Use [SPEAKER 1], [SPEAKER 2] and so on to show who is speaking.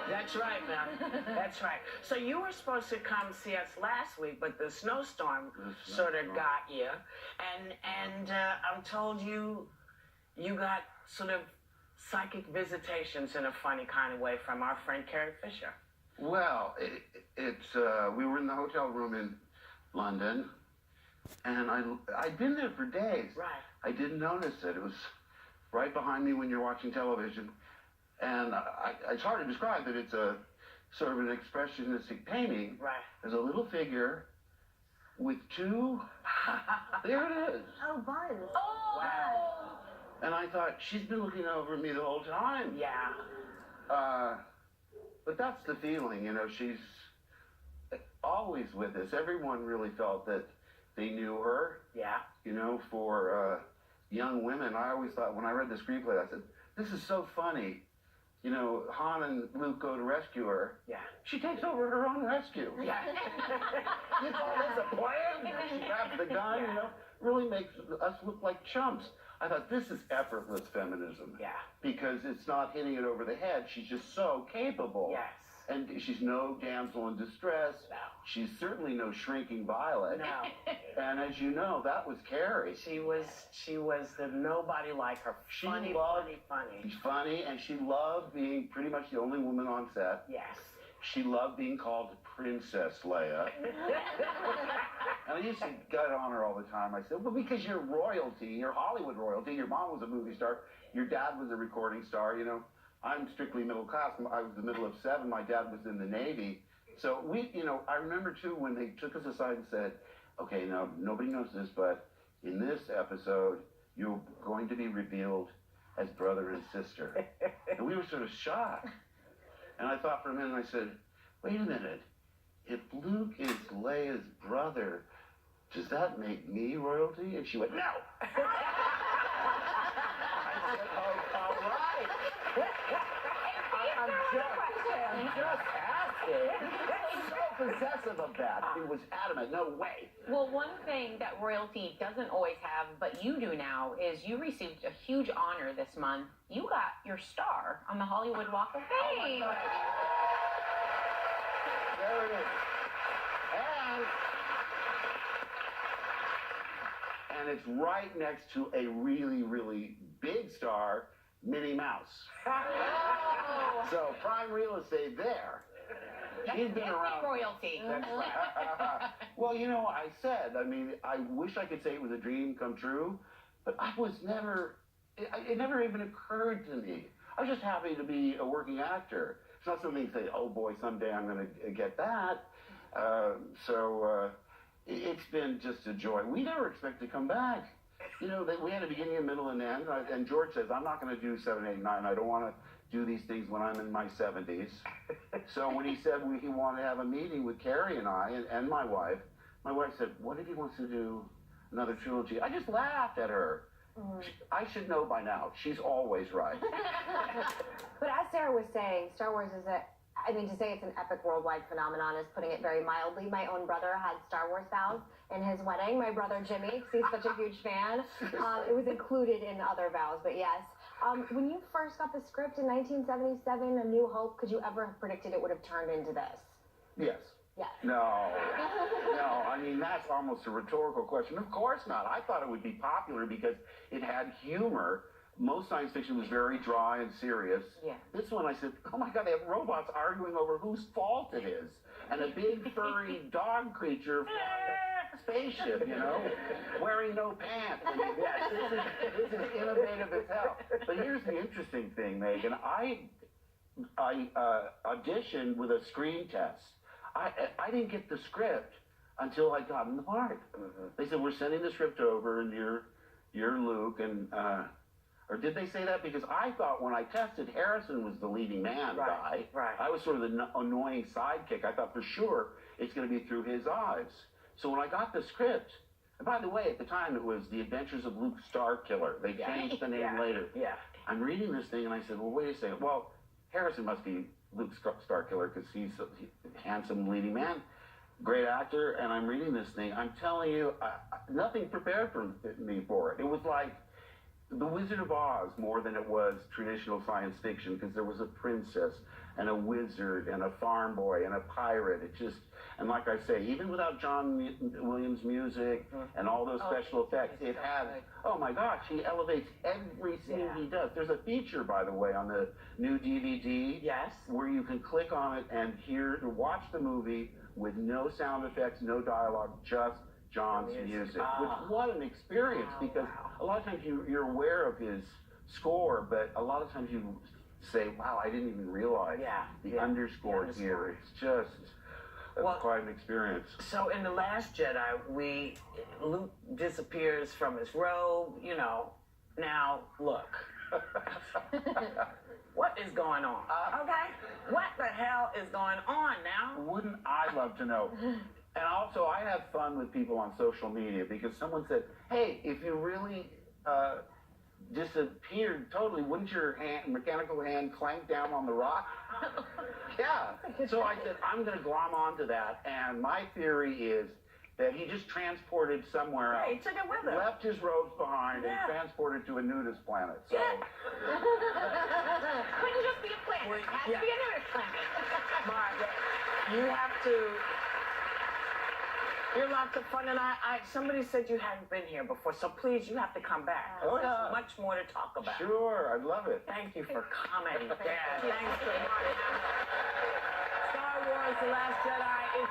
[SPEAKER 1] That's right, man. That's right. So you were supposed to come see us last week, but the snowstorm sort of got you, and I'm told you got sort of psychic visitations in a funny kind of way from our friend Carrie Fisher.
[SPEAKER 2] Well, we were in the hotel room in London, and I'd been there for days.
[SPEAKER 1] Right.
[SPEAKER 2] I didn't notice it. It was right behind me when you're watching television. And it's hard to describe that it's a sort of an expressionistic painting.
[SPEAKER 1] Right.
[SPEAKER 2] There's a little figure with two. There it is.
[SPEAKER 3] Oh, Bun.
[SPEAKER 1] Oh, wow.
[SPEAKER 2] And I thought, she's been looking over at me the whole time.
[SPEAKER 1] Yeah.
[SPEAKER 2] But that's the feeling, you know, she's always with us. Everyone really felt that they knew her.
[SPEAKER 1] Yeah.
[SPEAKER 2] You know, for young women, I always thought, when I read the screenplay, I said, this is so funny. You know, Han and Luke go to rescue her.
[SPEAKER 1] Yeah.
[SPEAKER 2] She takes over her own rescue.
[SPEAKER 1] Yeah.
[SPEAKER 2] You call this a plan? She grabs the gun, you know, really makes us look like chumps. I thought, this is effortless feminism.
[SPEAKER 1] Yeah.
[SPEAKER 2] Because it's not hitting it over the head. She's just so capable.
[SPEAKER 1] Yes.
[SPEAKER 2] And she's no damsel in distress.
[SPEAKER 1] No.
[SPEAKER 2] She's certainly no shrinking violet.
[SPEAKER 1] No.
[SPEAKER 2] And as you know, that was Carrie.
[SPEAKER 1] She was the nobody like her. Funny.
[SPEAKER 2] She's funny, and she loved being pretty much the only woman on set.
[SPEAKER 1] Yes.
[SPEAKER 2] She loved being called Princess Leia. And I used to gut on her all the time. I said, well, because you're royalty, you're Hollywood royalty. Your mom was a movie star. Your dad was a recording star, you know. I'm strictly middle class. I was the middle of 7. My dad was in the Navy. So I remember too when they took us aside and said, okay, now nobody knows this, but in this episode, you're going to be revealed as brother and sister. And we were sort of shocked. And I thought for a minute, I said, wait a minute. If Luke is Leia's brother, does that make me royalty? And she went, no. I said, oh, all right. I'm just asking. So possessive of that. He was adamant, no way.
[SPEAKER 4] Well, one thing that royalty doesn't always have, but you do now, is you received a huge honor this month. You got your star on the Hollywood Walk of Fame.
[SPEAKER 2] Oh, there it is. And it's right next to a really, really big star, Minnie Mouse.
[SPEAKER 4] Oh.
[SPEAKER 2] So prime real estate there. She's been around.
[SPEAKER 4] Royalty.
[SPEAKER 2] That's right. Well, you know, I said, I mean, I wish I could say it was a dream come true, but I was never, it never even occurred to me. I was just happy to be a working actor. It's not something to say, oh boy, someday I'm going to get that. It's been just a joy. We never expect to come back. You know, we had a beginning, a middle, and end. And George says, I'm not going to do 7, 8, 9. I don't want to do these things when I'm in my 70s. So when he said he wanted to have a meeting with Carrie and I and my wife said, what if he wants to do another trilogy? I just laughed at her. I should know by now. She's always right.
[SPEAKER 3] But as Sarah was saying, Star Wars is to say it's an epic worldwide phenomenon is putting it very mildly. My own brother had Star Wars vows in his wedding. My brother Jimmy, because he's such a huge fan. It was included in other vows, but yes. When you first got the script in 1977, A New Hope, could you ever have predicted it would have turned into this?
[SPEAKER 2] Yes.
[SPEAKER 3] Yes.
[SPEAKER 2] No, I mean, that's almost a rhetorical question. Of course not. I thought it would be popular because it had humor. Most science fiction was very dry and serious.
[SPEAKER 3] Yeah.
[SPEAKER 2] This one, I said, oh my God, they have robots arguing over whose fault it is. And a big furry dog creature flying a spaceship, you know, wearing no pants. I mean, yes, this is innovative as hell. But here's the interesting thing, Megan. I auditioned with a screen test. I didn't get the script until I got in the part. They said, we're sending the script over, and you're Luke, and Or did they say that? Because I thought when I tested, Harrison was the leading man guy.
[SPEAKER 1] Right.
[SPEAKER 2] I was sort of the annoying sidekick. I thought for sure it's going to be through his eyes. So when I got the script, and by the way, at the time it was The Adventures of Luke Starkiller. They changed the name later.
[SPEAKER 1] Yeah.
[SPEAKER 2] I'm reading this thing and I said, well, wait a second. Well, Harrison must be Luke Starkiller because he's a handsome leading man. Great actor. And I'm reading this thing. I'm telling you, nothing prepared me for it. It was like The Wizard of Oz more than it was traditional science fiction because there was a princess and a wizard and a farm boy and a pirate. It just, and like I say, even without John Williams' music and all those special effects, it had, oh my gosh, he elevates every scene he does. There's a feature, by the way, on the new DVD where you can click on it and watch the movie with no sound effects, no dialogue, just John's music. Which, what an experience, because a lot of times you're aware of his score, but a lot of times you say, wow, I didn't even realize the underscore here. It's just quite an experience.
[SPEAKER 1] So in The Last Jedi, Luke disappears from his robe, you know. Now, look. What is going on? Okay? What the hell is going on now?
[SPEAKER 2] Wouldn't I love to know? And also, I have fun with people on social media because someone said, hey, if you really disappeared totally, wouldn't your mechanical hand clank down on the rock? Yeah. So I said, I'm going to glom onto that. And my theory is that he just transported somewhere else.
[SPEAKER 1] He took it with him.
[SPEAKER 2] Left his robes behind and transported to a nudist planet. So.
[SPEAKER 4] Couldn't just be a planet. It has to be a nudist planet.
[SPEAKER 1] Mark, you have to... You're lots of fun, and somebody said you hadn't been here before, so please, you have to come back.
[SPEAKER 2] Oh, yeah.
[SPEAKER 1] There's much more to talk about.
[SPEAKER 2] Sure, I'd love it.
[SPEAKER 1] Thank you for coming, Dad. Thanks for Mark Hamill. Star Wars: The Last Jedi is